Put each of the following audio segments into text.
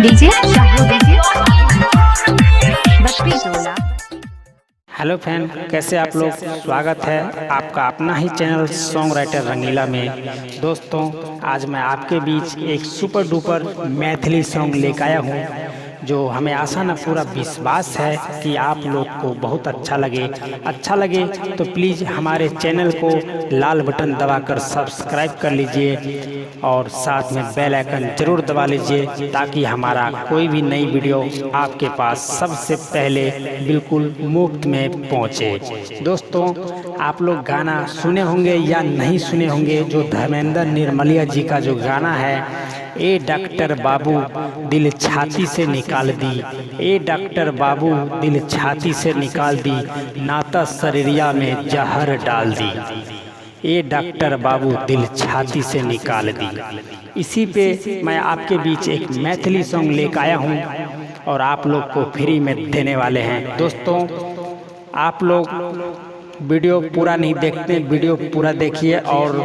DJ hello friend, कैसे आप लोग। स्वागत है आपका अपना ही चैनल सॉन्ग राइटर रंगीला में। दोस्तों, आज मैं आपके बीच एक सुपर डुपर मैथिली सॉन्ग लेकर आया हूँ जो हमें आशा न पूरा विश्वास है कि आप लोग को बहुत अच्छा लगे तो प्लीज़ हमारे चैनल को लाल बटन दबाकर सब्सक्राइब कर लीजिए और साथ में बेल आइकन जरूर दबा लीजिए ताकि हमारा कोई भी नई वीडियो आपके पास सबसे पहले बिल्कुल मुफ्त में पहुंचे। दोस्तों, आप लोग गाना सुने होंगे या नहीं सुने होंगे, जो धर्मेंद्र निर्मलिया जी का जो गाना है, ए डॉक्टर बाबू दिल छाती से निकाल दी, ए डॉक्टर बाबू दिल छाती से निकाल दी, नाता शरीरिया में जहर डाल दी, ए डॉक्टर बाबू दिल छाती से निकाल दी। इसी पे मैं आपके बीच एक मैथिली सॉन्ग लेकर आया हूँ और आप लोग को फ्री में देने वाले हैं। दोस्तों, आप लोग वीडियो पूरा नहीं देखते, वीडियो पूरा देखिए और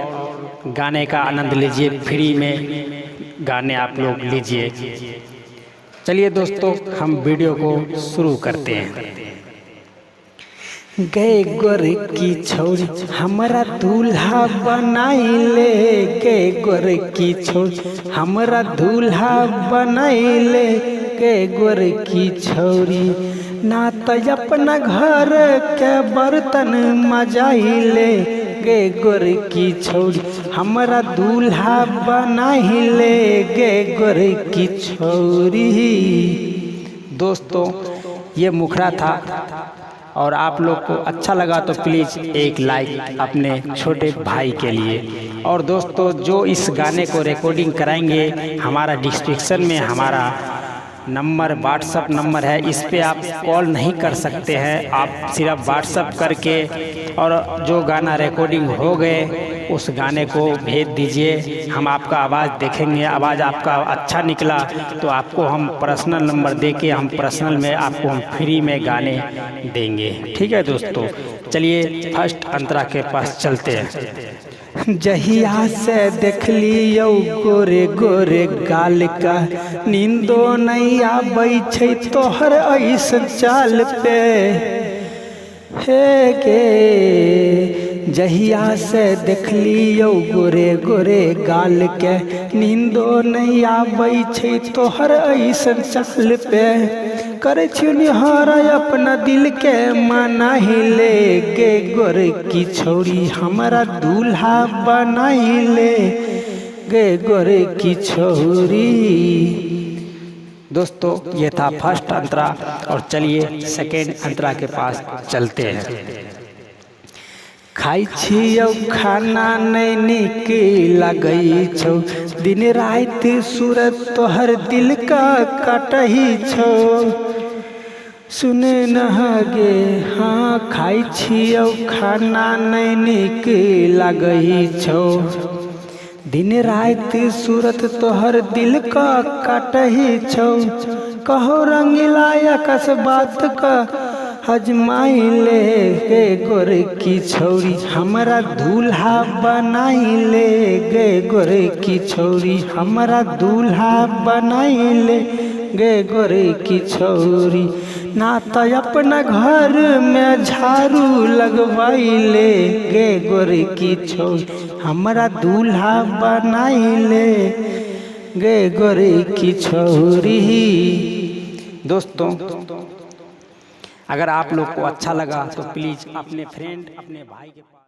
गाने का आनंद लीजिए। फ्री में गाने आप लोग लीजिए। चलिए दोस्तों, हम वीडियो को शुरू करते हैं। गए गोर की छौरी हमारा दूल्हा बनाइले, गए गोर की छौरी हमारा दूल्हा बनाइले, गए गोर की छौरी ना तो अपना घर के बर्तन मजाइले, गे गोर की छौरी हमारा दूल्हा बनाइले, गे गोर की छौरी। दोस्तों, ये मुखड़ा था और आप लोग को अच्छा लगा तो प्लीज़ एक लाइक अपने छोटे भाई के लिए। और दोस्तों, जो इस गाने को रिकॉर्डिंग कराएंगे, हमारा डिस्क्रिप्शन में हमारा नंबर व्हाट्सअप नंबर है, इस पे आप कॉल नहीं कर सकते हैं। आप सिर्फ व्हाट्सअप करके और जो गाना रिकॉर्डिंग हो गए उस गाने को भेज दीजिए। हम आपका आवाज़ देखेंगे, आवाज़ आपका अच्छा निकला तो आपको हम पर्सनल नंबर देके हम पर्सनल में आपको हम फ्री में गाने देंगे। ठीक है दोस्तों, चलिए फर्स्ट अंतरा के पास चलते हैं। जहिया से देख लियो गोरे गोरे गाल का, नींदो नहीं आबै छै तोहर ऐस चाल पे, हे गे जहिया से देख लियो गोरे गोरे गाल के, नींदो नहीं आबै छै तोहर ऐस चाल पे, करे छियो निहार अपना दिल के मनाइले, गे गोर की छौरी हमारा दूल्हा बनाइले, गे गोर की छौरी। दोस्तों, ये था फर्स्ट अंतरा और चलिए सेकेंड अंतरा के पास चलते हैं। खाई छियौ खाना नहीं निक लगई छौ, दिन रात सूरत तोहर दिल का कटही छौ, सुने नहगे हाँ खाई छियौ खाना नहीं निक लगई छौ, दिन रात सूरत तोहर दिल का कटही छौ, कहो रंगीला आकाश बात का हजमाइले, गे गोर की छौरी हमारा दूल्हा बनाइले, गे गोर की छौरी हमारा दूल्हा बनाइले, गे गोर की छौरी ना तो अपना घर में झाड़ू लगवाइले, गे गोर की छौरी हमारा दूल्हा बनाइले, गे गोर की छौरी। दोस्तों, अगर आप लोग को अच्छा लगा तो प्लीज़ अपने फ्रेंड अपने भाई के पास